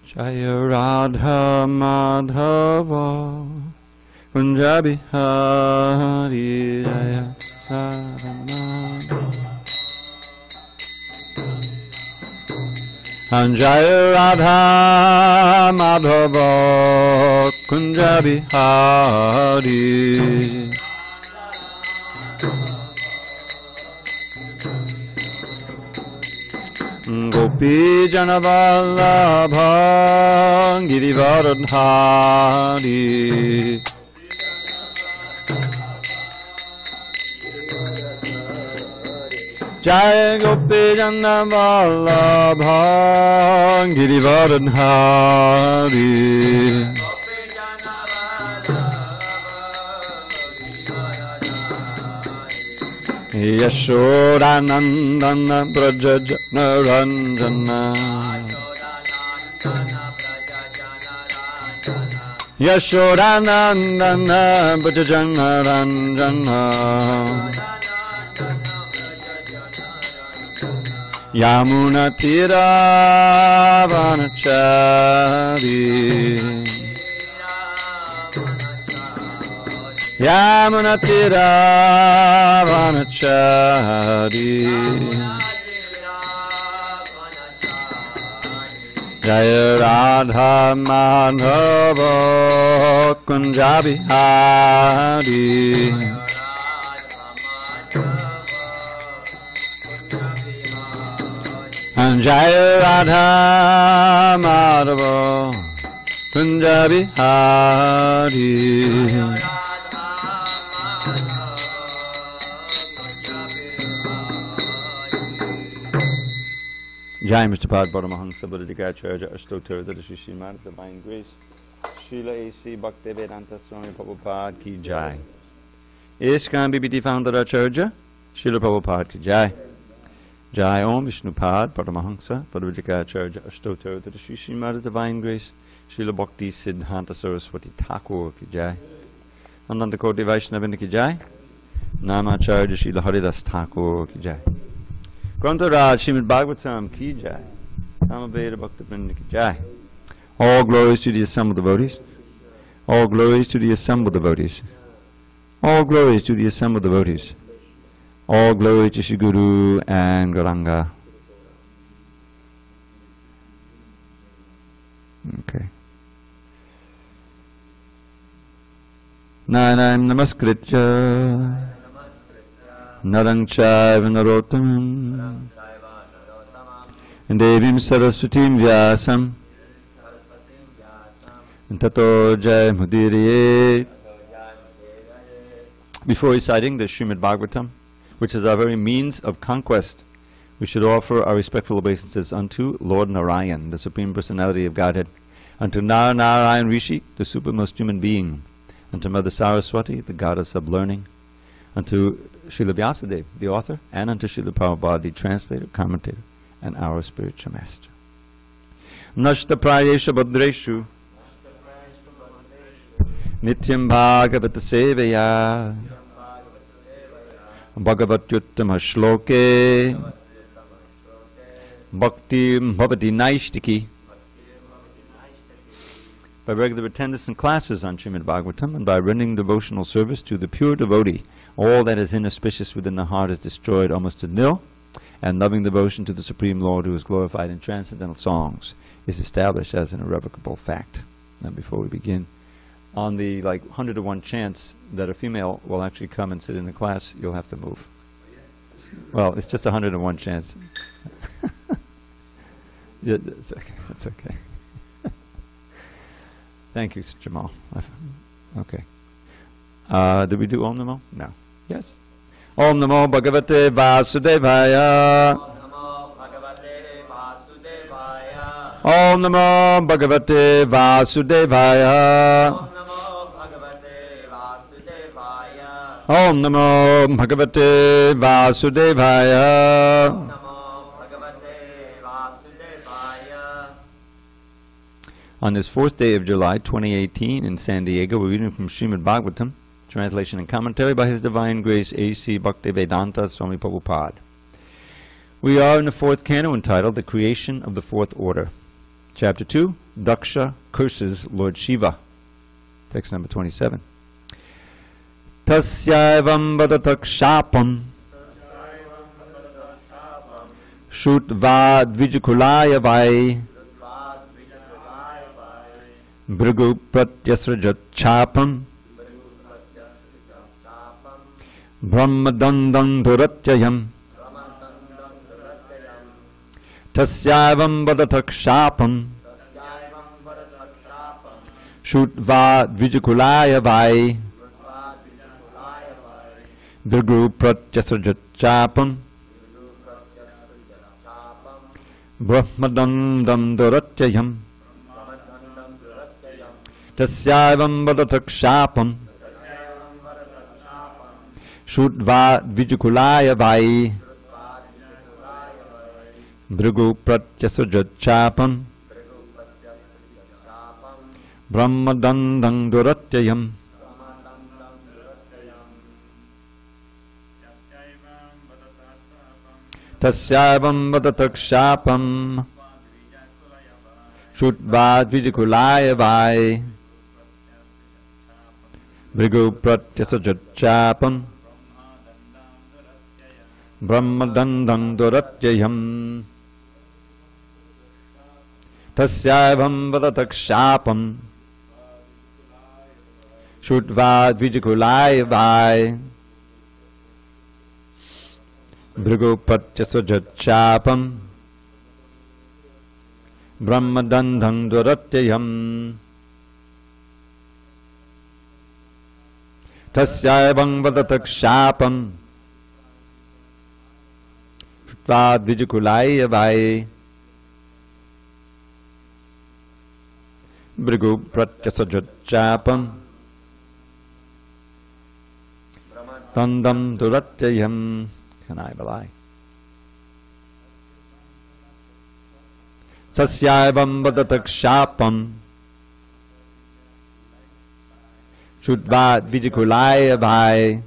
Jaya Radha Madhava Kunja Bihari Jaya Radha Madhava Jaya Radha Madhava Kunja Bihari Gopi Janavallabha Girivaradhari Jaya Gopi Janavallabha Girivaradhari Yashodanandana Brajajana Ranjana Yashodanandana Brajajana Ranjana Yamuna Tira Vanachari Yamuna Tira Vanachari Jaya Radha Madhava Kunja Bihari Jaya Radha Madhava Kunja Bihari Jai Mr. Pad Paramahansa Buddhadikacharya Ashtottara Tadashi Srimad Divine Grace Srila A.C. Bhaktivedanta Swami Prabhupada Ki Jai ISKCON BBT Founder Acharya Srila Prabhupada Ki Jai Jai Om Vishnupad Paramahansa Buddhadikacharya Ashtottara Tadashi Srimad Divine Grace Srila Bhakti Siddhanta Saraswati Thakur Ki Jai Ananda Koti Vaishnavini Ki Jai Namacharya Srila Haridas Thakur Ki Jai Grantaraj srimadbhagavatam Ki Jai Namaveda Bhakta Vrinda Ki Jai. All glories to the assembled devotees. All glories to the assembled devotees. All glories to the assembled devotees. All glory to Shri Guru and Gauranga. Okay. Naranam Namaskritya Narang Chaiva Narottamam Devim Saraswatim Vyasam Tato Jai Mudiriye. Before reciting the Srimad Bhagavatam, which is our very means of conquest, we should offer our respectful obeisances unto Lord Narayan, the Supreme Personality of Godhead, unto Narayan Rishi, the supermost human being, unto Mother Saraswati, the goddess of learning, unto Srila Vyasadeva, the author, and unto Srila Prabhupada, the translator, commentator, and our spiritual master. Nashta prayesha badreshu Nityam Bhagavata Sevaya Bhagavatyuttama Shloke Bhakti Bhavati Naishtiki. By regular attendance in classes on Srimad Bhagavatam and by rendering devotional service to the pure devotee, all that is inauspicious within the heart is destroyed almost to nil, and loving devotion to the Supreme Lord, who is glorified in transcendental songs, is established as an irrevocable fact. Now, before we begin, on the 100 to 1 chance that a female will actually come and sit in the class, you'll have to move. Well, it's just 100 to 1 chance. Yeah, that's okay. That's okay. Thank you, Jamal. Okay. Did we do Om Namo? No. Yes. Om Namo Bhagavate Vasudevaya. Om Namo Bhagavate Vasudevaya. Om Namo Bhagavate Vasudevaya. On this 4th day of July 2018 in SanDiego, we're reading from Srimad Bhagavatam, translation and commentary by His Divine Grace A.C. Bhaktivedanta Swami Prabhupada. We are in the 4th canto entitled The Creation of the Fourth Order. Chapter 2, Daksha curses Lord Shiva. Text number 27. Tasyaivam vadatak shapam Shutva dvijukulaya vai Bhrigu pratyasrajat chapam Brahmadandam dhuratyayam Tasyavam vadatak shapam Shutva dvijukulaya vai Bhrigu pratyasrajat chapam Brahmadandam dhuratyayam Tasyavam vadatak shapam Shutva dvijukulaya vai Bhrigu pratyasrajat chapam Brahmadandam dhuratyayam Tasyavam vadatak shapam Shutva dvijukulaya vai Bhrigu pratyasrajat chapam Brahmadandam dhuratyayam Tasyavam vadatak shapam Shutva dvijukulaya vai Bhrigu pratyasrajat chapam Brahmadandam dhuratyayam Tasyavam vadatak shapam Shutva dvijukulaya vai Bhrigu pratyasrajat chapam Dandam dhuratyayam. Kanai balai. Sasyaivam vadatak shapam Shutva dvijukulaya vai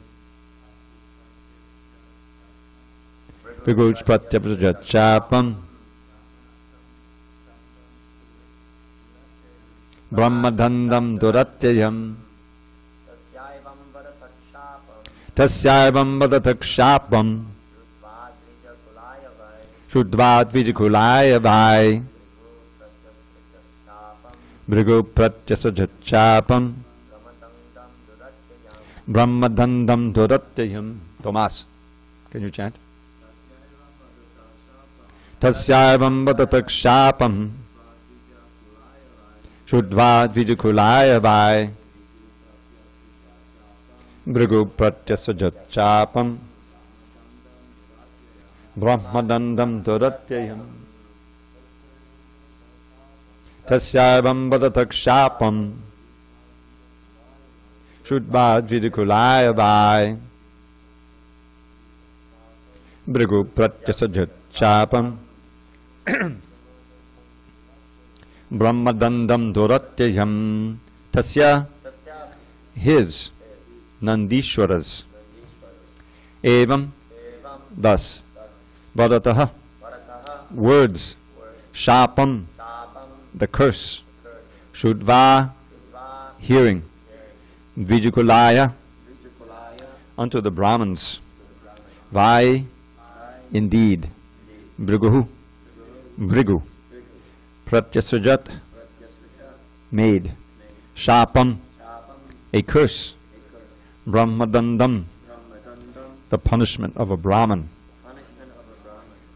Bhrigu pratyasrajat chapam Brahmadandam dhuratyayam Tasyaivam vadatak shapam Shutva dvijukulaya vai Bhrigu pratyasrajat chapam Brahmadandam dhuratyayam. Thomas, can you chant? Tasyaivam vadatak shapam Shutva dvijukulaya vai Bhrigu pratyasrajat chapam Brahmadandam dhuratyayam. Tasyavam vadatak shapam Shutva dvijukulaya vai Bhrigu pratyasrajat chapam Brahmadandam dhuratyayam. Tasya, his, Nandishwara's. Evam, thus. Vadataha, words. Shapam, the curse. Shudva, hearing. Dvijukulaya, unto the Brahmins. Vai, indeed. Bhrigu, Bhrigu. Pratyasrajat, made. Shapam, a curse. Brahmadandam, the punishment of a Brahman.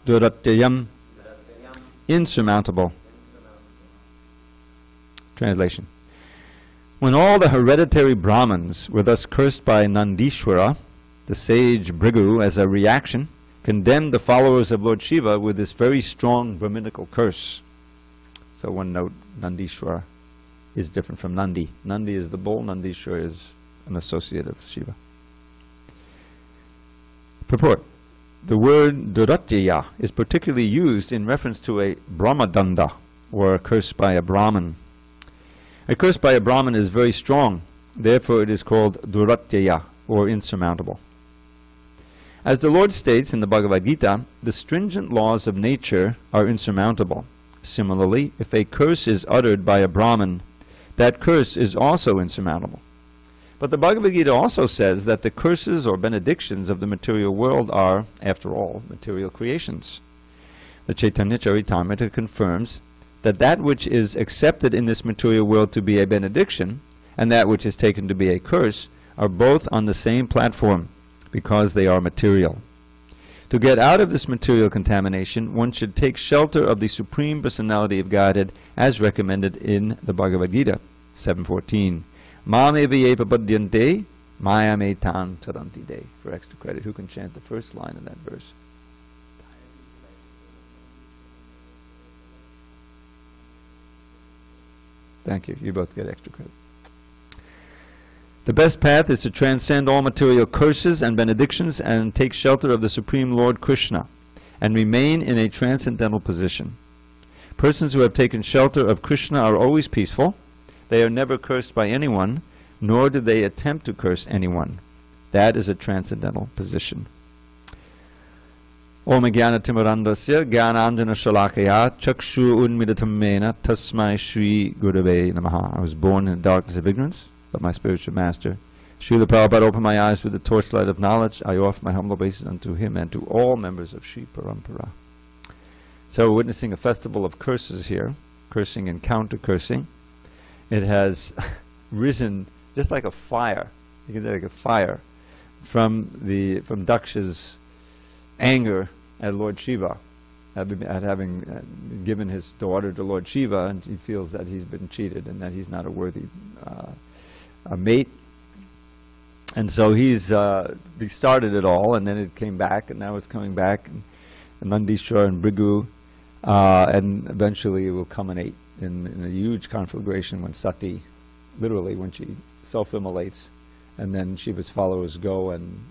Dhuratyayam, insurmountable. Translation. When all the hereditary Brahmins were thus cursed by Nandishwara, the sage Bhrigu, as a reaction, condemned the followers of Lord Shiva with this very strong Brahminical curse. So one note, Nandishwara is different from Nandi. Nandi is the bull, Nandishwara is an associate of Shiva. Purport. The word Dhuratyaya is particularly used in reference to a Brahmadanda, or a curse by a Brahmin. A curse by a Brahmin is very strong, therefore it is called Dhuratyaya, or insurmountable. As the Lord states in the Bhagavad Gita, the stringent laws of nature are insurmountable. Similarly, if a curse is uttered by a Brahmin, that curse is also insurmountable. But the Bhagavad Gita also says that the curses or benedictions of the material world are, after all, material creations. The Chaitanya Charitamrita confirms that that which is accepted in this material world to be a benediction and that which is taken to be a curse are both on the same platform because they are material. To get out of this material contamination, one should take shelter of the Supreme Personality of Godhead as recommended in the Bhagavad Gita 7:14. Mame papadyante mayame tan taranti de. For extra credit, who can chant the first line of that verse? Thank you. You both get extra credit. The best path is to transcend all material curses and benedictions and take shelter of the Supreme Lord Krishna and remain in a transcendental position. Persons who have taken shelter of Krishna are always peaceful. They are never cursed by anyone, nor do they attempt to curse anyone. That is a transcendental position. Om Jnana Timurandasya Jnananjana Shalakaya Chakshu Unmidatam Mena Tasmai Shri Gurave Namaha. I was born in the darkness of ignorance, but my spiritual master Srila Prabhupada opened my eyes with the torchlight of knowledge. I offer my humble obeisance unto him and to all members of Sri Parampara. So we're witnessing a festival of curses here, cursing and counter-cursing. It has risen just like a fire. You can say like a fire from Daksha's anger at Lord Shiva, at having given his daughter to Lord Shiva, and he feels that he's been cheated and that he's not a worthy mate. And so he started it all, and then it came back, and now it's coming back, and Nandishwar and Brigu, and eventually it will culminate in a huge conflagration when Sati, literally when she self-immolates, and then Shiva's followers go and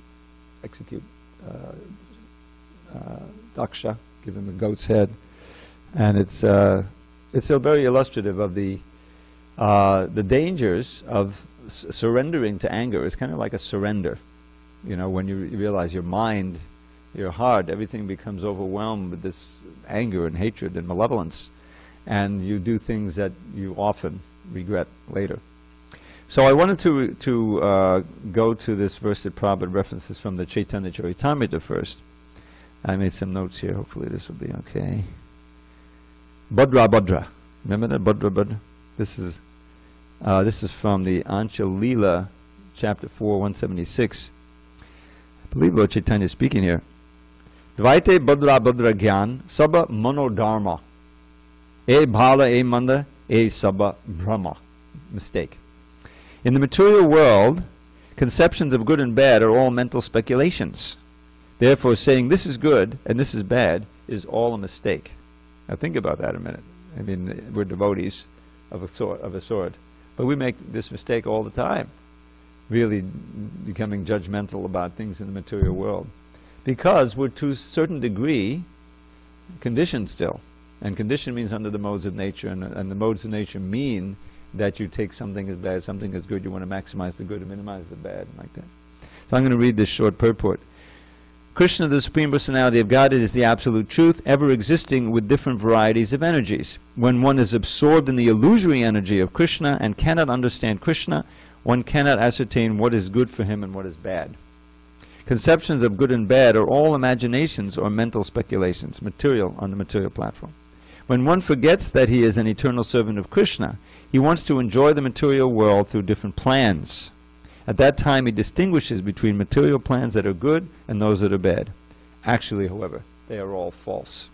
execute Daksha, give him a goat's head, and it's very illustrative of the dangers of surrendering to anger. It's kind of like a surrender, you know, when you realize your mind, your heart, everything becomes overwhelmed with this anger and hatred and malevolence, and you do things that you often regret later. So I wanted to go to this verse that Prabhupada references from the Chaitanya Charitamrita first. I made some notes here. Hopefully this will be okay. Bhadra Bhadra. Remember that? Bhadra Bhadra? This is from the Ancha Leela, chapter 4, 176. I believe Lord Chaitanya is speaking here. Dvaite Bhadra Bhadra Gyan Sabha Manodharma. E Bhala E Manda E Sabha Brahma. Mistake. In the material world, conceptions of good and bad are all mental speculations. Therefore, saying this is good and this is bad is all a mistake. Now think about that a minute. I mean, we're devotees of a sort, but we make this mistake all the time, really becoming judgmental about things in the material world, because we're to a certain degree conditioned still, and condition means under the modes of nature, and the modes of nature mean that you take something as bad, something as good, you want to maximize the good and minimize the bad, like that. So I'm going to read this short purport. Krishna, the Supreme Personality of Godhead, is the absolute truth, ever existing with different varieties of energies. When one is absorbed in the illusory energy of Krishna and cannot understand Krishna, one cannot ascertain what is good for him and what is bad. Conceptions of good and bad are all imaginations or mental speculations, material on the material platform. When one forgets that he is an eternal servant of Krishna, he wants to enjoy the material world through different plans. At that time, he distinguishes between material plans that are good and those that are bad. Actually, however, they are all false.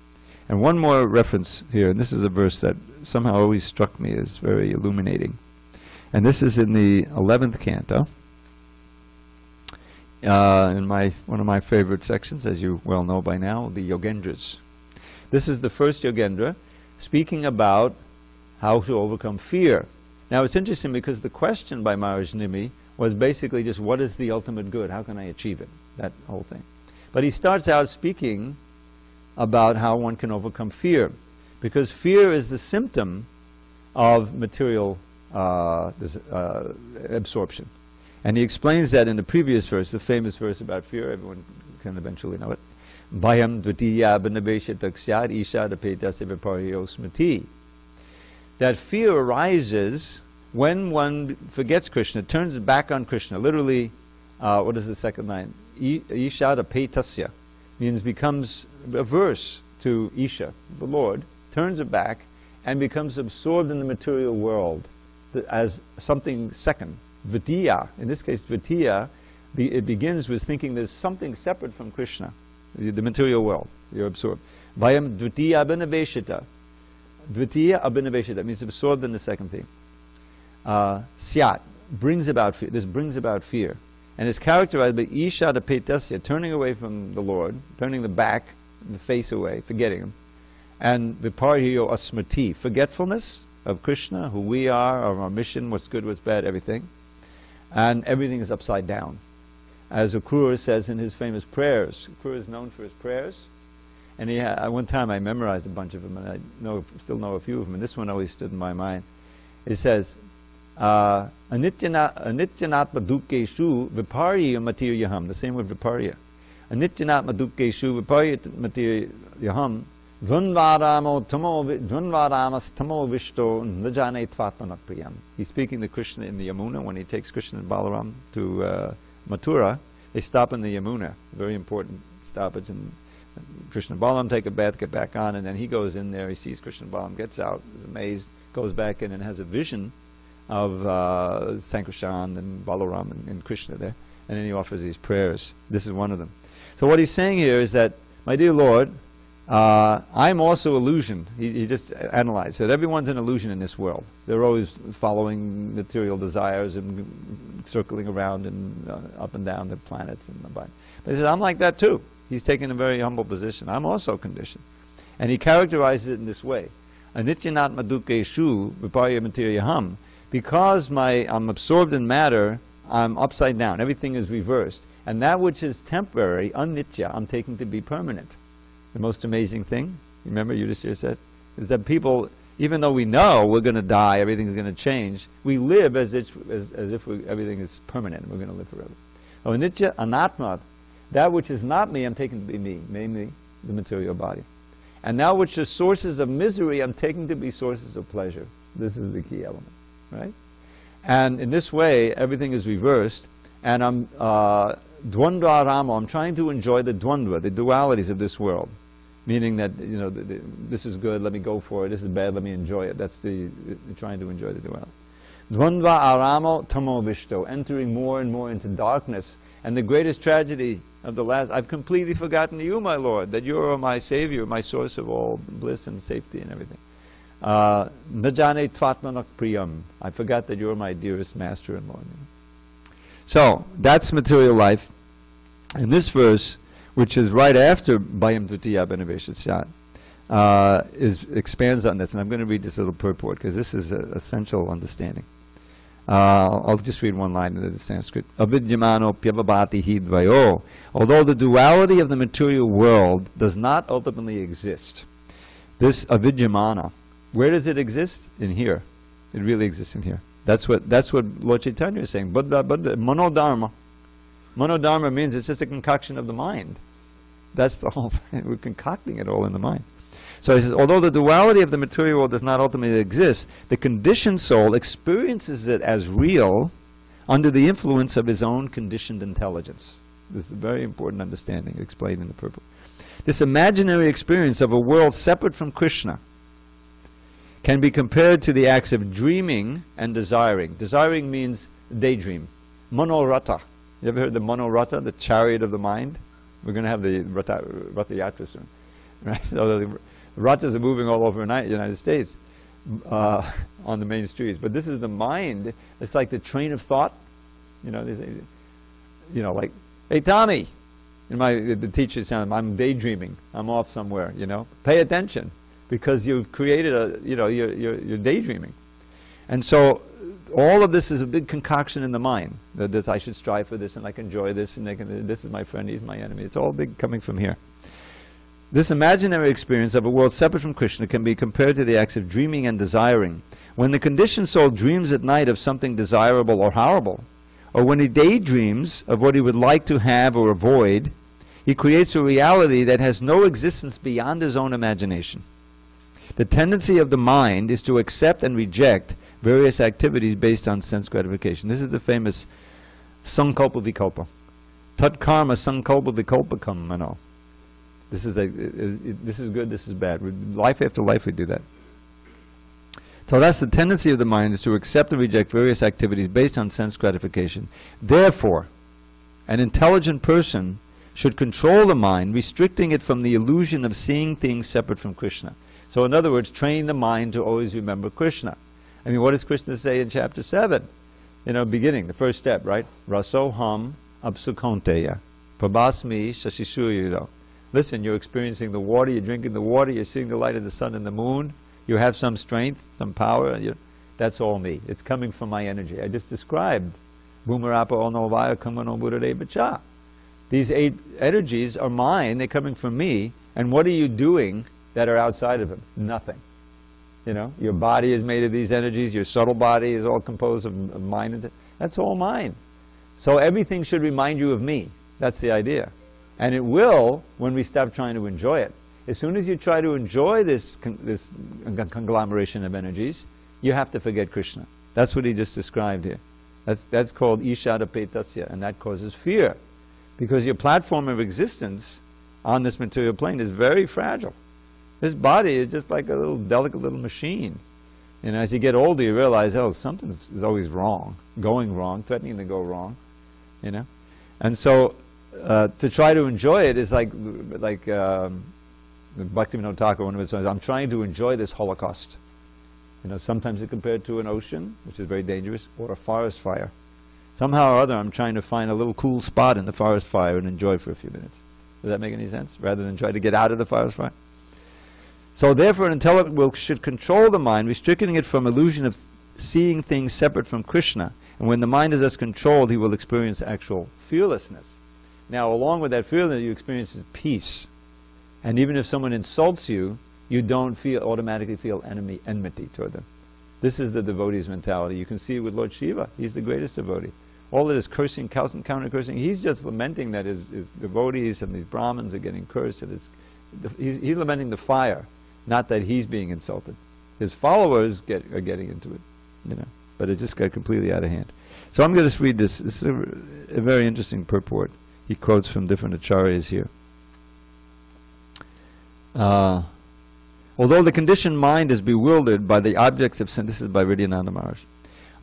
And one more reference here, and this is a verse that somehow always struck me as very illuminating. And this is in the 11th canto, in one of my favorite sections, as you well know by now, the Yogendras. This is the first Yogendra, speaking about how to overcome fear. Now, it's interesting because the question by Maharaj Nimi was basically just, what is the ultimate good? How can I achieve it? That whole thing. But he starts out speaking about how one can overcome fear, because fear is the symptom of material absorption. And he explains that in the previous verse, the famous verse about fear. Everyone can eventually know it. Bhayam dvitiya abhinaveshita ksyat isha dapetasya viparyo smriti. That fear arises when one forgets Krishna, turns back on Krishna. Literally, what is the second line? Isha dapetasya means becomes averse to Isha, the Lord, turns it back and becomes absorbed in the material world as something second. Dvitiya, in this case Dvitiya, it begins with thinking there's something separate from Krishna, the material world. You're absorbed. Vayam dvitiya abhinaveshita. Dvitiya abhinaveshita means absorbed in the second thing. Syat brings about fear. This brings about fear, and is characterized by isha dapetasya, turning away from the Lord, turning the back, the face away, forgetting Him, and viparyo asmriti, forgetfulness of Krishna, who we are, of our mission, what's good, what's bad, everything, and everything is upside down. As Akrura says in his famous prayers, Akrura is known for his prayers, and one time I memorized a bunch of them, and I still know a few of them, and this one always stood in my mind. It says, Anityanatma dukkeshu viparya matiryaham, the same word viparya. Anityanatma dukkeshu viparya matiryaham dvandvaramas tamo vishto najane tvatmanak priyam. He's speaking to Krishna in the Yamuna when he takes Krishna and Balaram to Mathura. They stop in the Yamuna, very important stoppage, and Krishna and Balaram take a bath, get back on, and then he goes in there, he sees Krishna and Balaram, gets out, is amazed, goes back in and has a vision of Sankirtan and Balaram and Krishna there, and then he offers these prayers. This is one of them. So what he's saying here is that, my dear Lord, I'm also illusion. He just analyzed that everyone's an illusion in this world. They're always following material desires and circling around and up and down the planets and the body. But he says, I'm like that too. He's taking a very humble position. I'm also conditioned. And he characterizes it in this way. Anityanatma dukkeshu viparya matiryaham. Because I'm absorbed in matter, I'm upside down. Everything is reversed. And that which is temporary, anitya, I'm taking to be permanent. The most amazing thing, remember you just said, is that people, even though we know we're going to die, everything's going to change, we live as if everything is permanent, we're going to live forever. Oh, anitya, anatma, that which is not me, I'm taking to be me, namely the material body. And that which is sources of misery, I'm taking to be sources of pleasure. This is the key element, right? And in this way, everything is reversed, and I'm dvandva ramo, I'm trying to enjoy the dvandva, the dualities of this world. Meaning that, you know, this is good, let me go for it, this is bad, let me enjoy it. That's trying to enjoy the duality. Dvandva aramo tamo vishto, entering more and more into darkness. And the greatest tragedy of the last, I've completely forgotten you, my Lord, that you are my Savior, my source of all bliss and safety and everything. Najane tvatmanak priyam, I forgot that you are my dearest Master and Lord. So, that's material life. In this verse, which is right after Bhayam Dvitiya Abhinaveshit Syat, expands on this, and I'm going to read this little purport because this is an essential understanding. I'll just read one line in the Sanskrit. Avidyamano pyavabhati hidvayo. Although the duality of the material world does not ultimately exist, this avidyamana, where does it exist? In here. It really exists in here. That's what Lord Chaitanya is saying. But monodharma. Monodharma means it's just a concoction of the mind. That's the whole thing. We're concocting it all in the mind. So he says, although the duality of the material world does not ultimately exist, the conditioned soul experiences it as real under the influence of his own conditioned intelligence. This is a very important understanding explained in the purport. This imaginary experience of a world separate from Krishna can be compared to the acts of dreaming and desiring. Desiring means daydream. Monorata. You ever heard the monorata, the chariot of the mind? We're going to have the Ratha Yatra soon. Right? So the rathas are moving all over the United States on the main streets. But this is the mind. It's like the train of thought. You know, they say, you know, like, hey, Tommy. The teacher said, I'm daydreaming. I'm off somewhere, you know. Pay attention. Because you've created you're daydreaming. And so all of this is a big concoction in the mind. That I should strive for this and I can enjoy this and this is my friend, he's my enemy. It's all big coming from here. This imaginary experience of a world separate from Krishna can be compared to the acts of dreaming and desiring. When the conditioned soul dreams at night of something desirable or horrible, or when he daydreams of what he would like to have or avoid, he creates a reality that has no existence beyond his own imagination. The tendency of the mind is to accept and reject various activities based on sense gratification. This is the famous sankalpa vikalpa. Tat karma sankalpa vikalpakam mano. This is good, this is bad. Life after life we do that. So that's the tendency of the mind, is to accept and reject various activities based on sense gratification. Therefore, an intelligent person should control the mind, restricting it from the illusion of seeing things separate from Krishna. So in other words, train the mind to always remember Krishna. I mean, what does Krishna say in chapter 7? You know, beginning, the first step, right? Rasoham apsukonteya prabhasmi shashishuryo. Listen, you're experiencing the water, you're drinking the water, you're seeing the light of the sun and the moon, you have some strength, some power, that's all me. It's coming from my energy. I just described Bhumarapa Onovaya Kamano Buddha. These 8 energies are mine, they're coming from me, and what are you doing that are outside of him? Nothing. You know, your body is made of these energies, your subtle body is all composed of mind. That's all mine. So everything should remind you of me. That's the idea. And it will when we stop trying to enjoy it. As soon as you try to enjoy this conglomeration of energies, you have to forget Krishna. That's what he just described here. That's called Ishada Petasya, and that causes fear. Because your platform of existence on this material plane is very fragile. This body is just like a little delicate little machine. And as you get older, you realize, oh, something is always wrong, going wrong, threatening to go wrong, you know. And so, to try to enjoy it is like Bhakti Vinod Thakur, one of his songs, I'm trying to enjoy this Holocaust. You know, sometimes it's compared to an ocean, which is very dangerous, or a forest fire. Somehow or other, I'm trying to find a little cool spot in the forest fire and enjoy for a few minutes. Does that make any sense? Rather than try to get out of the forest fire? So therefore, an intelligent will should control the mind, restricting it from illusion of seeing things separate from Krishna. And when the mind is thus controlled, he will experience actual fearlessness. Now, along with that fearlessness, you experience peace. And even if someone insults you, you don't automatically feel enmity toward them. This is the devotee's mentality. You can see it with Lord Shiva. He's the greatest devotee. All of this cursing, counter-cursing, he's just lamenting that his devotees and these Brahmins are getting cursed. And he's lamenting the fire, not that he's being insulted. His followers are getting into it, you know. But it just got completely out of hand. So I'm going to just read this. This is a very interesting purport. He quotes from different acharyas here. Although the conditioned mind is bewildered by the objects of sense, this is by Ridhyananda Maharaj.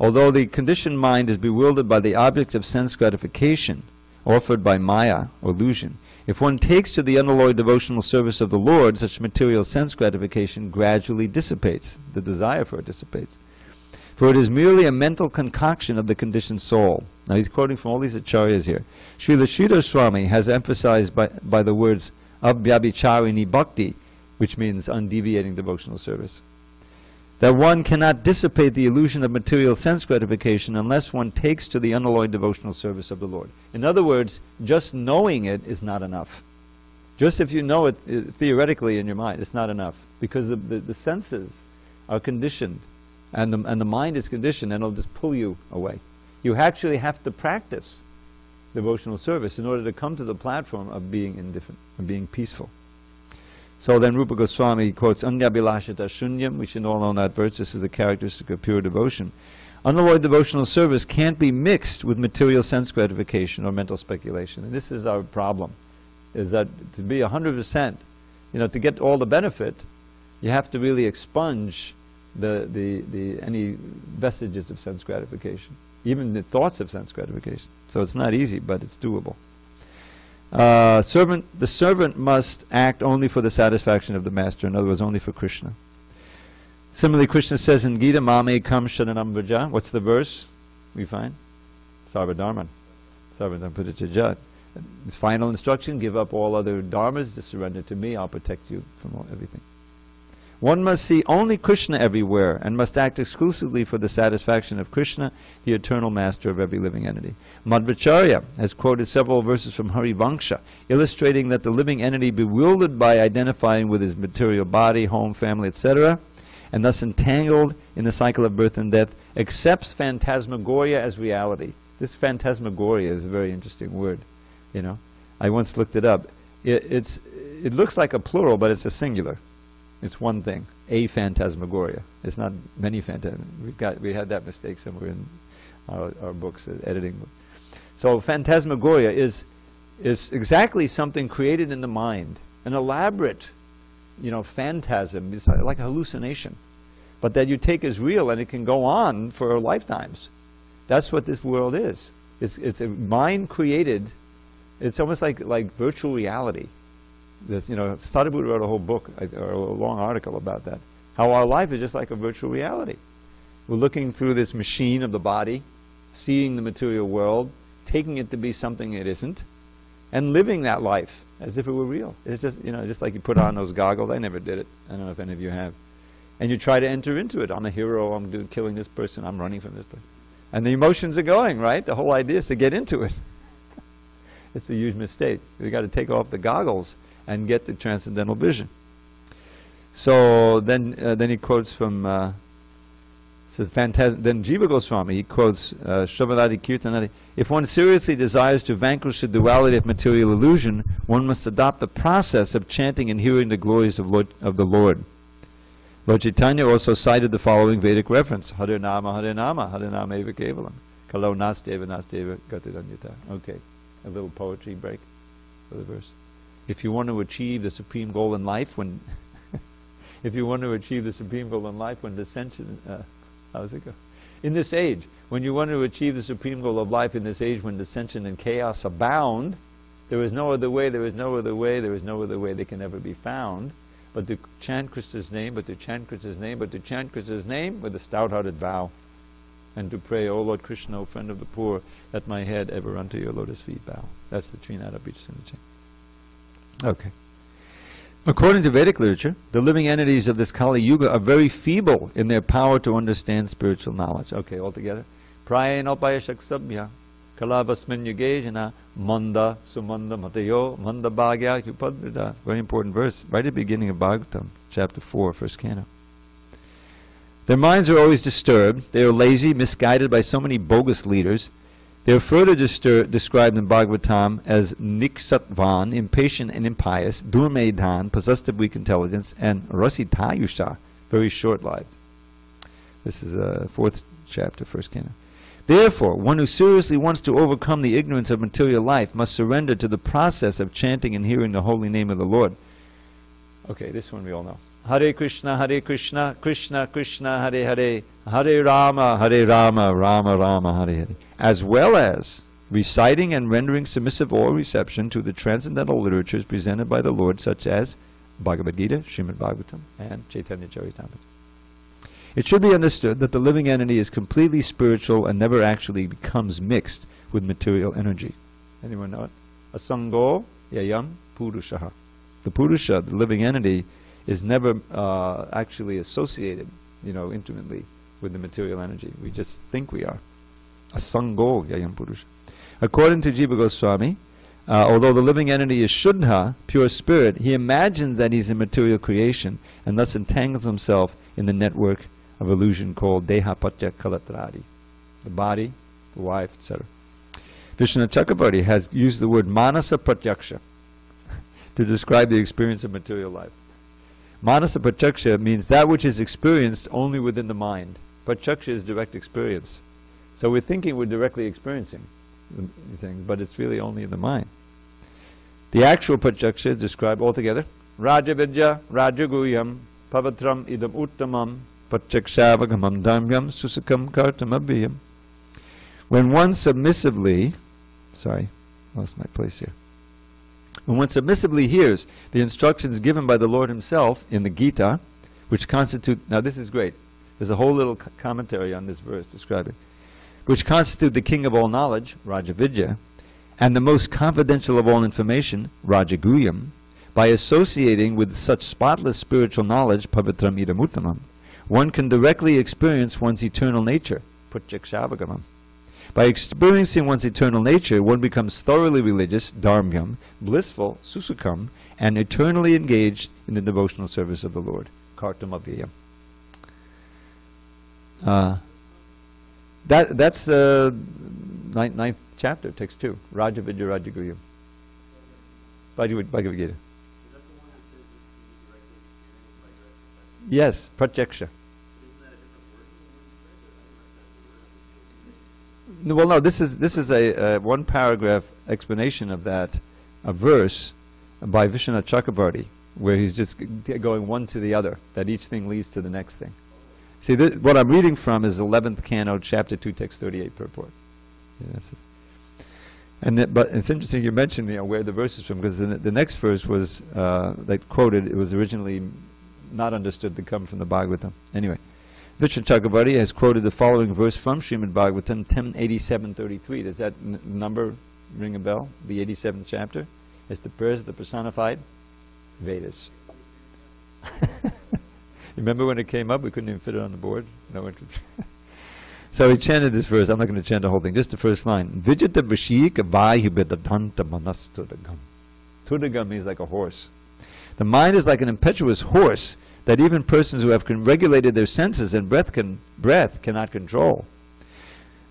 Although the conditioned mind is bewildered by the objects of sense gratification offered by Maya, or illusion, if one takes to the unalloyed devotional service of the Lord, such material sense gratification gradually dissipates. The desire for it dissipates. For it is merely a mental concoction of the conditioned soul. Now he's quoting from all these acharyas here. Srila Sridhar Swami has emphasized by the words abhyabhicharini bhakti, which means undeviating devotional service, that one cannot dissipate the illusion of material sense gratification unless one takes to the unalloyed devotional service of the Lord. In other words, just knowing it is not enough. Just if you know it theoretically in your mind, it's not enough, because the senses are conditioned, and the mind is conditioned, and it'll just pull you away. You actually have to practice devotional service in order to come to the platform of being indifferent, of being peaceful. So then Rupa Goswami quotes Anyabhilashita Shunyam. We should all know that verse. This is a characteristic of pure devotion. Unalloyed devotional service can't be mixed with material sense gratification or mental speculation. And this is our problem, is that to be 100%, you know, to get all the benefit, you have to really expunge any vestiges of sense gratification, even the thoughts of sense gratification. So it's not easy, but it's doable. The servant must act only for the satisfaction of the master, in other words, only for Krishna. Similarly, Krishna says in Gita, Mame kam sharanam vraja. What's the verse we find? Sarvadharman. Sarvadharman purityajat. His final instruction, give up all other dharmas, just surrender to me, I'll protect you from everything. One must see only Krishna everywhere and must act exclusively for the satisfaction of Krishna, the eternal master of every living entity. Madhvacharya has quoted several verses from Harivangsha, illustrating that the living entity, bewildered by identifying with his material body, home, family, etc., and thus entangled in the cycle of birth and death, accepts phantasmagoria as reality. This phantasmagoria is a very interesting word, you know. I once looked it up. It looks like a plural, but it's a singular. It's one thing. A phantasmagoria. It's not many phantasm. We had that mistake somewhere in our books, editing book. So phantasmagoria is exactly something created in the mind, an elaborate, phantasm. It's like a hallucination, but that you take as real, and it can go on for lifetimes. That's what this world is. It's a mind created. It's almost like virtual reality. SanDiego wrote a whole book or a long article about that. How our life is just like a virtual reality. We're looking through this machine of the body, seeing the material world, taking it to be something it isn't, and living that life as if it were real. It's just, just like you put on those goggles. I never did it. I don't know if any of you have. And you try to enter into it. I'm a hero. I'm killing this person. I'm running from this person. And the emotions are going, right? The whole idea is to get into it. It's a huge mistake. We've got to take off the goggles and get the transcendental vision. So then he quotes from then Jiva Goswami, he quotes Shravanadi Kirtanadi, if one seriously desires to vanquish the duality of material illusion, one must adopt the process of chanting and hearing the glories of the Lord. Lord Chaitanya also cited the following Vedic reference, Hare Nama Eva Kevalam, Kalo Nasteva Nasteva Gatidanyata. Okay, a little poetry break for the verse. If you want to achieve the supreme goal in life, when dissension, how's it go? In this age, when you want to achieve the supreme goal of life in this age when dissension and chaos abound, there is no other way, there is no other way, there is no other way that can ever be found, but to chant Krishna's name, but to chant Krishna's name, but to chant Krishna's name with a stout-hearted vow, and to pray, O Lord Krishna, O friend of the poor, let my head ever unto your lotus feet bow. That's the Trinada Bhijasana chant. Okay. According to Vedic literature, the living entities of this Kali Yuga are very feeble in their power to understand spiritual knowledge. Okay, all together. Prayenopaya shaksabhya kalavasmin yugejana manda sumanda matayo manda bhagya upadrida. Very important verse, right at the beginning of Bhagavatam, chapter 4, first canto. Their minds are always disturbed. They are lazy, misguided by so many bogus leaders. They are further described in Bhagavatam as niksatvan, impatient and impious, durmedhan, possessed of weak intelligence, and rasitayusha, very short-lived. This is 4th chapter, 1st canto. Therefore, one who seriously wants to overcome the ignorance of material life must surrender to the process of chanting and hearing the holy name of the Lord. Okay, this one we all know. Hare Krishna, Krishna Krishna, Hare Hare, Hare Rama, Rama Rama, Hare Hare. As well as reciting and rendering submissive oral reception to the transcendental literatures presented by the Lord, such as Bhagavad Gita, Srimad Bhagavatam, and Chaitanya Charitamrita. It should be understood that the living entity is completely spiritual and never actually becomes mixed with material energy. Anyone know it? Asango yayam purushaha. The Purusha, the living entity, is never actually associated, intimately with the material energy. We just think we are. Asango yayam purusha. According to Jiva Goswami, although the living entity is Shuddha, pure spirit, he imagines that he's a material creation and thus entangles himself in the network of illusion called Deha Patya Kalatradi, the body, the wife, etc. Vishnu Chakravarti has used the word Manasa Pratyaksha to describe the experience of material life. Manasa Pratyaksha means that which is experienced only within the mind. Pratyaksha is direct experience. So we're thinking we're directly experiencing things, but it's really only in the mind. The actual Pratyaksha is described altogether. Rajavidya, Rajaguyam, Pavatram idam uttamam, Pratyakshavagam dhamyam, susakam kartamabhiyam. When one submissively, lost my place here. When one submissively hears the instructions given by the Lord himself in the Gita, which constitute, now this is great, there's a whole little commentary on this verse describing, which constitute the king of all knowledge, Rajavidya, and the most confidential of all information, Rajaguyam, by associating with such spotless spiritual knowledge, Pavitram Idamuttamam, one can directly experience one's eternal nature, Pratyakshavagaman. By experiencing one's eternal nature, one becomes thoroughly religious, dharmyam, blissful, susukam, and eternally engaged in the devotional service of the Lord, kartamaviyam. That's the 9th chapter, text 2, Rajavidya Rajaguyam. Bhagavad Gita. Yes, pratyaksha. Well, no, this is a one paragraph explanation of that, a verse by Vishwanath Chakrabarti, where he's just going one to the other, that each thing leads to the next thing. See, what I'm reading from is 11th Canto, Chapter 2, Text 38, purport. Yeah, that's it. And but it's interesting you mentioned where the verse is from, because the next verse was quoted. It was originally not understood to come from the Bhagavatam. Anyway, Vishwanath Chakrabarti has quoted the following verse from Srimad Bhagavatam 1087:33. Does that number ring a bell? The 87th chapter. It's the prayers of the personified Vedas. Remember when it came up? We couldn't even fit it on the board. No one could. So he chanted this verse. I'm not going to chant the whole thing. Just the first line. Vijita vashika vayubedadanta manastudagam. Tudagam means like a horse. The mind is like an impetuous horse that even persons who have regulated their senses and breath cannot control.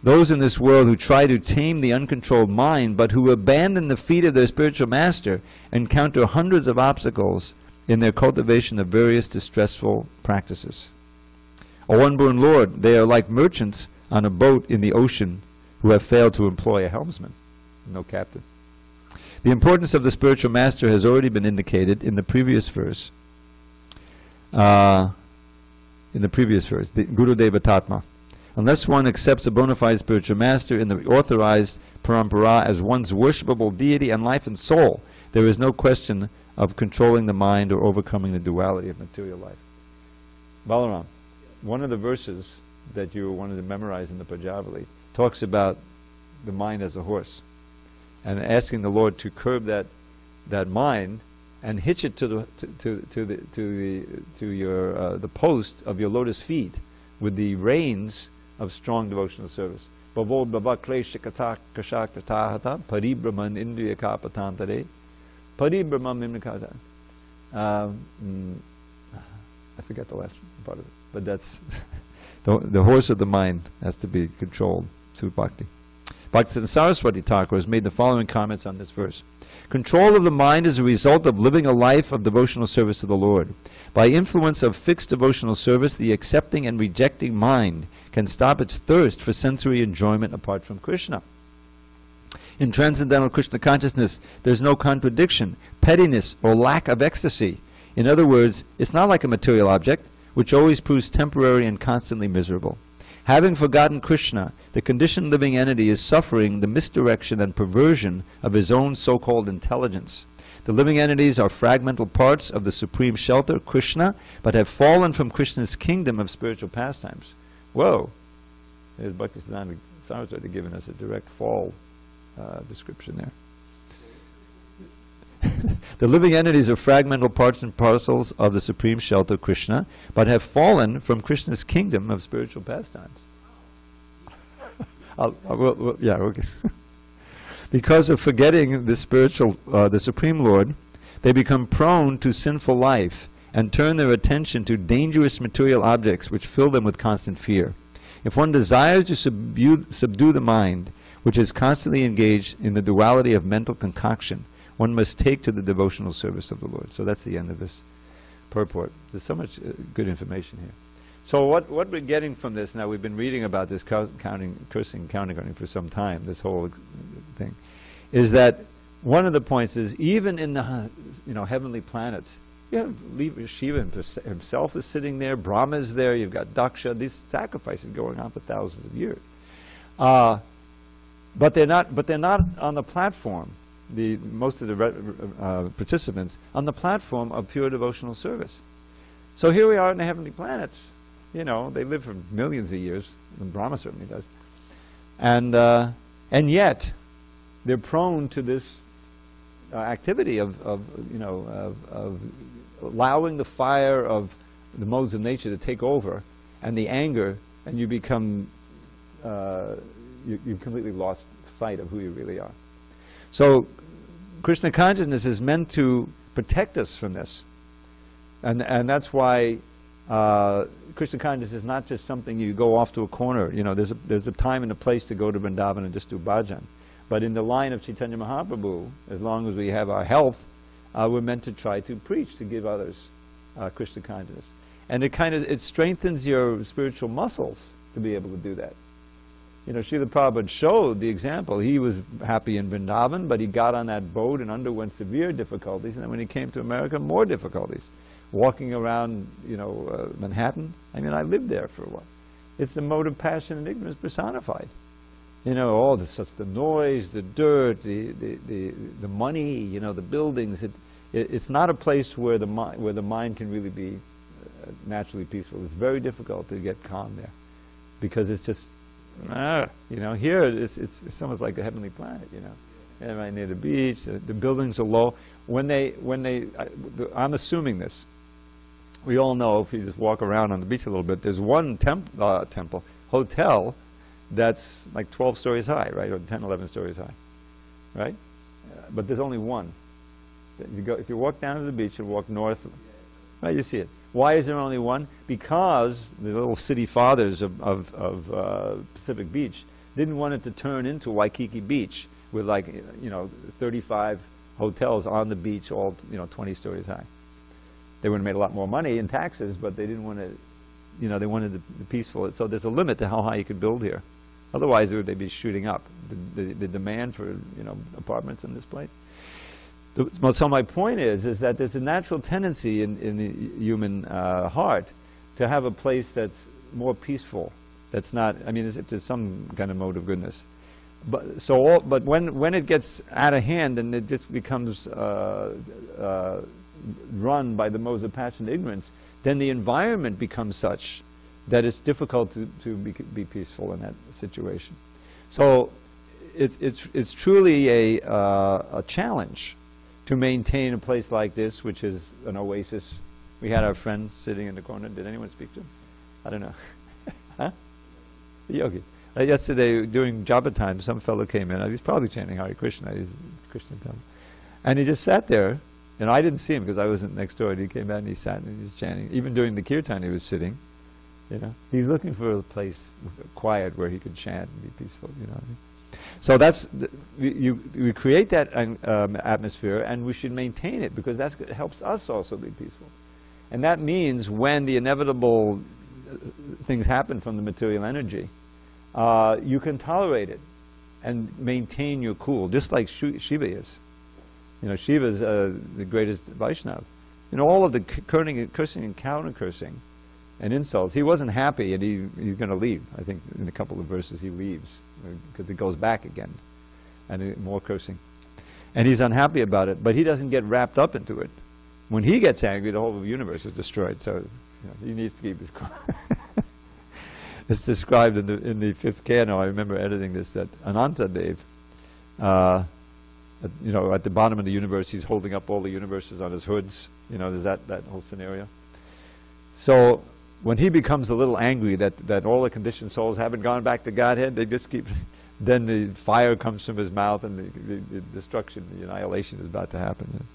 Those in this world who try to tame the uncontrolled mind, but who abandon the feet of their spiritual master, encounter hundreds of obstacles in their cultivation of various distressful practices. O unborn Lord, they are like merchants on a boat in the ocean who have failed to employ a helmsman, no captain. The importance of the spiritual master has already been indicated in the previous verse. The Guru Deva Tatma. Unless one accepts a bona fide spiritual master in the authorized parampara as one's worshipable deity and life and soul, there is no question of controlling the mind or overcoming the duality of material life. Balaram, one of the verses that you wanted to memorize in the Pajavali talks about the mind as a horse, and asking the Lord to curb that mind and hitch it to the post of your lotus feet with the reins of strong devotional service. Bhavod bhava klesha kata kashakatahata paribrahman indriya kapatantare paribrahman imnikata. I forgot the last part of it, but that's the horse of the mind has to be controlled through bhakti. Bhaktisiddhanta Saraswati Thakur has made the following comments on this verse. Control of the mind is a result of living a life of devotional service to the Lord. By influence of fixed devotional service, the accepting and rejecting mind can stop its thirst for sensory enjoyment apart from Krishna. In transcendental Krishna consciousness, there's no contradiction, pettiness, or lack of ecstasy. In other words, it's not like a material object, which always proves temporary and constantly miserable. Having forgotten Krishna, the conditioned living entity is suffering the misdirection and perversion of his own so-called intelligence. The living entities are fragmental parts of the supreme shelter, Krishna, but have fallen from Krishna's kingdom of spiritual pastimes. Whoa! There's Bhaktisiddhanta Saraswati giving us a direct fall description there. The living entities are fragmental parts and parcels of the supreme shelter, Krishna, but have fallen from Krishna's kingdom of spiritual pastimes. Okay. Because of forgetting the supreme Lord, they become prone to sinful life and turn their attention to dangerous material objects which fill them with constant fear. If one desires to subdue the mind, which is constantly engaged in the duality of mental concoction, one must take to the devotional service of the Lord. So that's the end of this purport. There's so much good information here. So what we're getting from this, now we've been reading about this cursing, counting for some time, this whole thing, is that one of the points is even in the heavenly planets, you have Shiva himself is sitting there, Brahma is there, you've got Daksha, these sacrifices going on for thousands of years. But they're not on the platform. Most of the participants on the platform of pure devotional service. So here we are in the heavenly planets. They live for millions of years, and Brahma certainly does. And yet, they're prone to this activity of allowing the fire of the modes of nature to take over, and the anger, and you become you've completely lost sight of who you really are. So Krishna consciousness is meant to protect us from this. And that's why Krishna consciousness is not just something you go off to a corner. There's a time and a place to go to Vrindavan and just do bhajan. But in the line of Chaitanya Mahaprabhu, as long as we have our health we're meant to try to preach, to give others Krishna consciousness. And it strengthens your spiritual muscles to be able to do that. You know, Srila Prabhupada showed the example. He was happy in Vrindavan, but he got on that boat and underwent severe difficulties. And then when he came to America, more difficulties. Walking around, you know, Manhattan. I mean, I lived there for a while. It's the mode of passion and ignorance personified. You know, all the noise, the dirt, the money, you know, the buildings. It's not a place where the mind can really be naturally peaceful. It's very difficult to get calm there, because it's just, you know, here it's almost like a heavenly planet, you know. And right near the beach, the buildings are low. I'm assuming this. We all know, if you just walk around on the beach a little bit, there's one hotel that's like 12 stories high, right, or 10, 11 stories high, right? But there's only one. If you walk down to the beach and walk north, right, you see it. Why is there only one? Because the little city fathers of Pacific Beach didn't want it to turn into Waikiki Beach with, like, you know, 35 hotels on the beach, all, you know, 20 stories high. They would have made a lot more money in taxes, but they didn't want to, you know, they wanted the peaceful. So there's a limit to how high you could build here. Otherwise, they'd be shooting up the demand for, you know, apartments in this place. So my point is that there's a natural tendency in the human heart to have a place that's more peaceful. That's not, I mean, as if there's some kind of mode of goodness. But when it gets out of hand and it just becomes run by the modes of passion and ignorance, then the environment becomes such that it's difficult to be peaceful in that situation. So it's truly a challenge to maintain a place like this, which is an oasis. We had our friend sitting in the corner. Did anyone speak to him? I don't know. Huh? The yogi. Yesterday, during japa time, some fellow came in. He was probably chanting Hare Krishna. He's Krishna temple. And he just sat there. And I didn't see him because I wasn't next door. And he came out and he sat and he was chanting. Even during the kirtan, he was sitting. You know, he's looking for a place quiet where he could chant and be peaceful. You know what I mean? So that's we create that atmosphere, and we should maintain it, because that helps us also be peaceful. And that means when the inevitable things happen from the material energy, you can tolerate it and maintain your cool, just like Shiva is. You know, Shiva is the greatest Vaishnava. You know, all of the cursing and counter-cursing and insults, he wasn't happy, and he's going to leave. I think in a couple of verses he leaves, because it goes back again, and more cursing. And he's unhappy about it, but he doesn't get wrapped up into it. When he gets angry, the whole universe is destroyed, so, you know, he needs to keep his cool. It's described in the 5th canto. I remember editing this, that Ananta Dev, you know, at the bottom of the universe, he's holding up all the universes on his hoods. You know, there's that whole scenario. So when he becomes a little angry that all the conditioned souls haven't gone back to Godhead, they just keep, then the fire comes from his mouth, and the destruction, the annihilation is about to happen.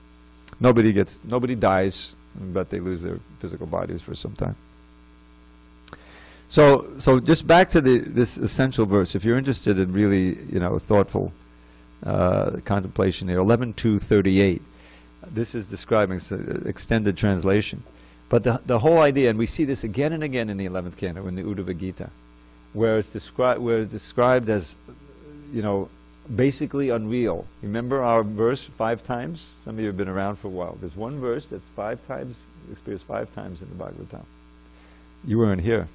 Nobody dies, but they lose their physical bodies for some time. So just back to this essential verse. If you're interested in really, you know, thoughtful contemplation here, 11.2.38. This is describing extended translation. But the whole idea, and we see this again and again in the 11th canto, in the Uddhava Gita, where it's described as, you know, basically unreal. Remember our verse 5 times? Some of you have been around for a while. There's one verse that's 5 times, experienced 5 times in the Bhagavatam. You weren't here.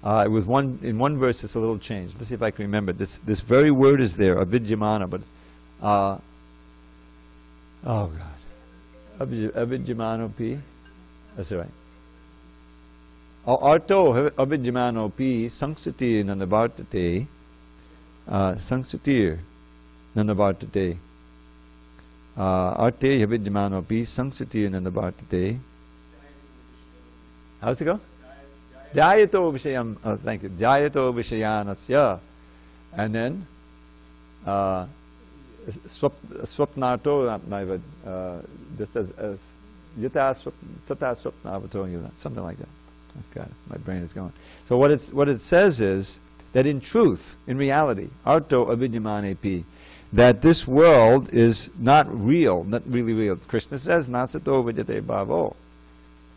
It was in one verse it's a little changed. Let's see if I can remember. This very word is there, avidyamana, but oh God. Avidyamanopi. That's right. Arto avidyamanopi sangsati nanavartate. Sangsutir nanavartate. Arte avidyamanopi sangsutir nanavartate. How's it go? Dhyayato vishayam, thank you. Dhyayato vishayanasya. And then swapnato naiva, just as yata swapnavato yuna, something like that. Oh God, my brain is going. So what it says is that in truth, in reality, arto avidyamanepi, that this world is not real, not really real. Krishna says, nasato vidyate bhavo.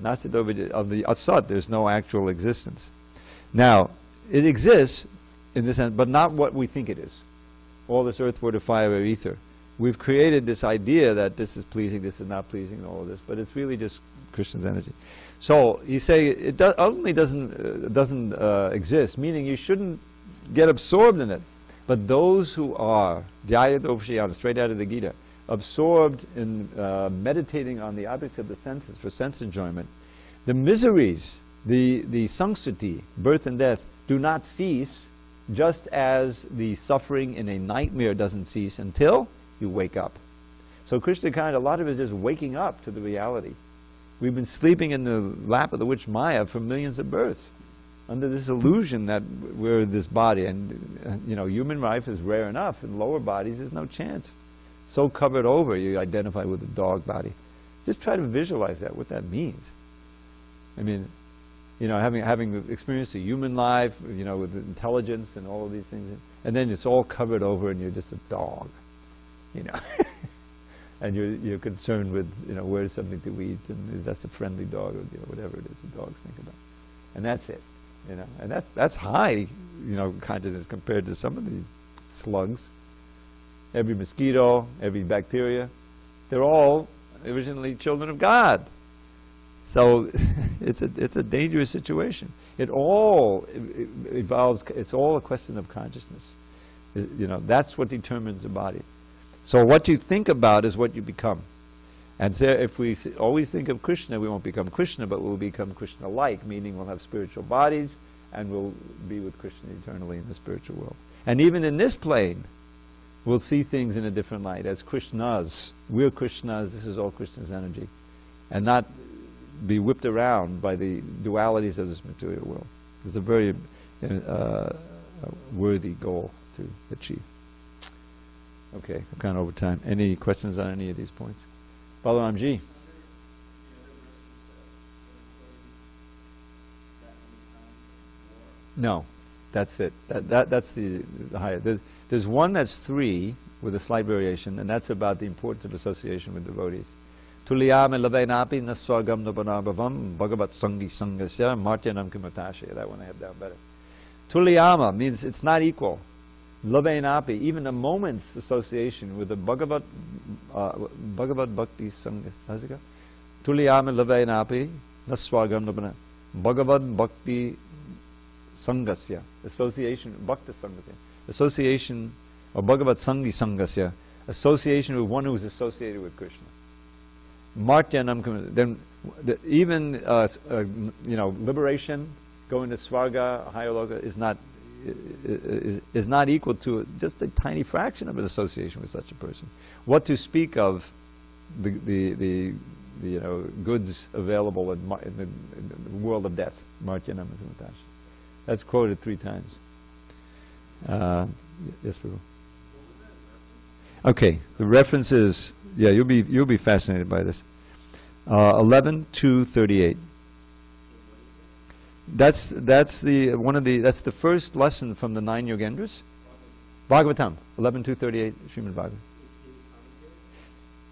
Nasato vidyate, of the asat, there's no actual existence. Now, it exists in this sense, but not what we think it is. All this earth, water, fire, air, ether. We've created this idea that this is pleasing, this is not pleasing, and all of this, but it's really just Krishna's energy. So you say it ultimately doesn't exist, meaning you shouldn't get absorbed in it. But those who are, straight out of the Gita, absorbed in meditating on the objects of the senses for sense enjoyment, the miseries, the samskriti, birth and death, do not cease, just as the suffering in a nightmare doesn't cease until you wake up. So Krishna a lot of it is just waking up to the reality. We've been sleeping in the lap of the witch Maya for millions of births, under this illusion that we're this body, and human life is rare enough. In lower bodies, there's no chance. So covered over, you identify with the dog body. Just try to visualize that, what that means. I mean, having experienced a human life, with intelligence and all of these things, and then it's all covered over, and you're just a dog, and you're concerned with, where's something to eat, and is that a friendly dog, or whatever it is the dogs think about, and that's it. And that's high, consciousness compared to some of the slugs. Every mosquito, every bacteria, they're all originally children of God. So it's a dangerous situation. It all evolves. It's all a question of consciousness. That's what determines the body. So what you think about is what you become. And so if we always think of Krishna, we won't become Krishna, but we'll become Krishna-like, meaning we'll have spiritual bodies, and we'll be with Krishna eternally in the spiritual world. And even in this plane, we'll see things in a different light, as Krishnas. We're Krishnas, this is all Krishna's energy. And not be whipped around by the dualities of this material world. It's a very worthy goal to achieve. Okay, I'm kind of over time. Any questions on any of these points? Balaramji. No, that's it. That's the higher. There's one that's 3 with a slight variation, and that's about the importance of association with devotees. Tuliyame lavenapi naswargam nabanabhavam bhagavatsangi sangasya martyanam kimatashya. That one I have down better. Tuliyama means it's not equal. Lavenapi, even a moment's association with the Bhagavat Bhakti Sangha. How's it go? Tuliyama lavenapi naswargam nabana Bhagavat Bhakti Sangasya. Association, Bhakti Sangasya. Association, or Bhagavat Sangi Sangasya. Association with one who is associated with Krishna. Martyanam, then even liberation, going to Svarga, higher loka, is not equal to just a tiny fraction of an association with such a person. What to speak of the goods available in the world of death, Martyanam. That's quoted 3 times. Yes, Prabhu. Okay, the reference is, yeah, you'll be fascinated by this. 11:2:38. That's the first lesson from the 9 Yogendras. Bhagavatam 11:2:38 Srimad Bhagavatam.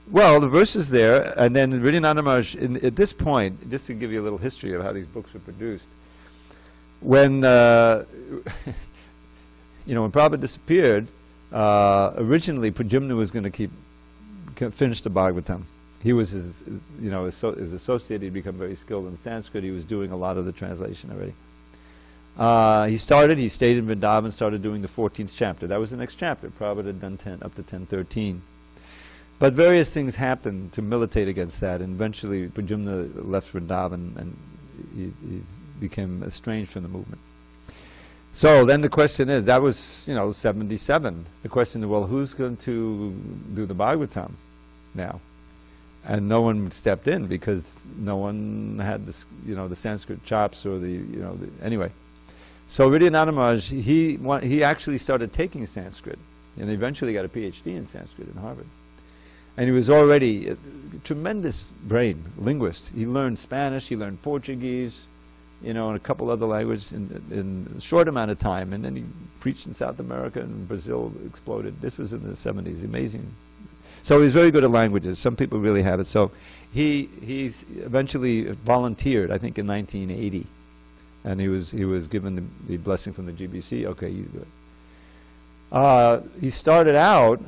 Well, the verse is there, and then Vidyananda Maharaj, at this point, just to give you a little history of how these books were produced, when when Prabhupada disappeared, originally Pradyumna was going to finish the Bhagavatam. He was his associate. He'd become very skilled in Sanskrit. He was doing a lot of the translation already. He stayed in Vrindavan, started doing the 14th chapter. That was the next chapter. Prabhupada had done up to 10:13. But various things happened to militate against that, and eventually Pradyumna left Vrindavan, and he became estranged from the movement. So then the question is, that was 77. The question is, well, who's going to do the Bhagavatam now? And no one stepped in because no one had this, the Sanskrit chops or anyway. So Vidyananda Maharaj, he actually started taking Sanskrit, and eventually got a PhD in Sanskrit in Harvard. And he was already a tremendous brain, linguist. He learned Spanish, he learned Portuguese, you know, and a couple other languages in a short amount of time. And then he preached in South America, and Brazil exploded. This was in the 70s, amazing. So he's very good at languages. Some people really have it. So he's eventually volunteered, I think in 1980. And he was given the blessing from the GBC. Okay, you do it. He started out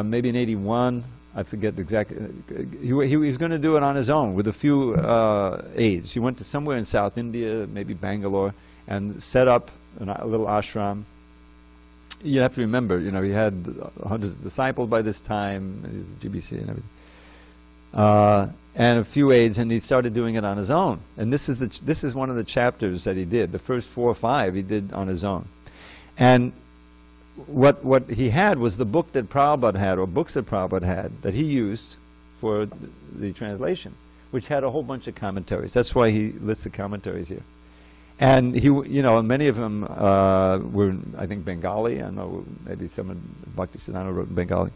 maybe in 81. I forget exactly. He was going to do it on his own with a few aides. He went to somewhere in South India, maybe Bangalore, and set up a little ashram. You have to remember, you know, he had hundreds of disciples by this time, his GBC and everything, and a few aides, and he started doing it on his own. And this is one of the chapters that he did. The first 4 or 5 he did on his own. And what he had was the book that Prabhupada had, or books that Prabhupada had, that he used for the translation, which had a whole bunch of commentaries. That's why he lists the commentaries here. And he, you know, many of them were, I think, Bengali. I don't know, maybe someone, Bhakti Siddhanta wrote in Bengali.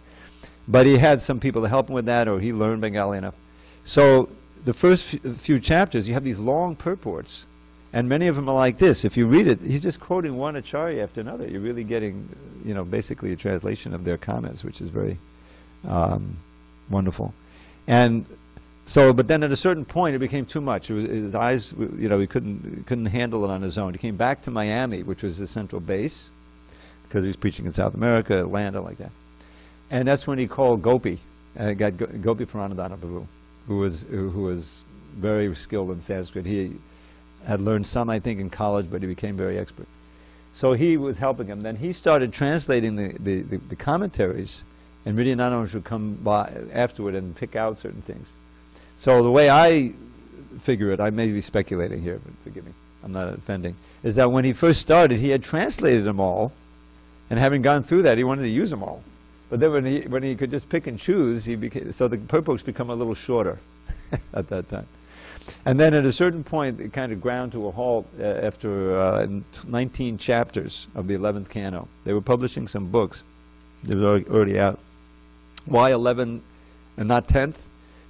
But he had some people to help him with that, or he learned Bengali enough. So the first few chapters, you have these long purports, and many of them are like this. If you read it, he's just quoting one acharya after another. You're really getting, you know, basically a translation of their comments, which is very wonderful. And so, but then at a certain point, it became too much. It was, his eyes, you know, he couldn't handle it on his own. He came back to Miami, which was his central base, because he was preaching in South America, Atlanta, like that. And that's when he called Gopi, got Gopi Pranadhana Prabhu, who was very skilled in Sanskrit. He had learned some, I think, in college, but he became very expert. So he was helping him. Then he started translating the commentaries, and Vidyananda would come by afterward and pick out certain things. So the way I figure it, I may be speculating here, but forgive me, I'm not offending, is that when he first started, he had translated them all, and having gone through that, he wanted to use them all. But then when he could just pick and choose, so the purports become a little shorter at that time. And then at a certain point, it kind of ground to a halt after 19 chapters of the 11th canto. They were publishing some books. They were already out. Why 11 and not 10th?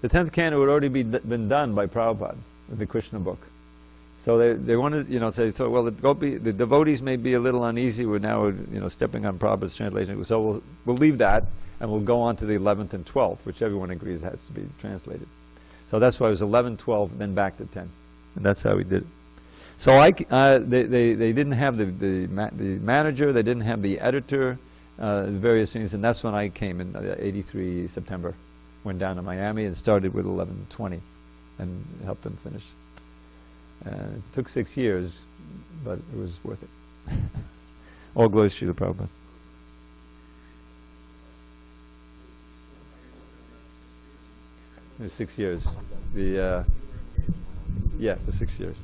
The 10th canto had already been done by Prabhupada with the Krishna book. So they wanted, you know, say, so well, the devotees may be a little uneasy. We're now, you know, stepping on Prabhupada's translation. So we'll leave that, and we'll go on to the 11th and 12th, which everyone agrees has to be translated. So that's why it was 11, 12, then back to 10. And that's how we did it. So they didn't have the manager, they didn't have the editor, various things, and that's when I came in 83 September. Went down to Miami and started with 1120 and helped them finish. It took 6 years, but it was worth it. All glories to Srila Prabhupada. It was 6 years. Yeah, for 6 years.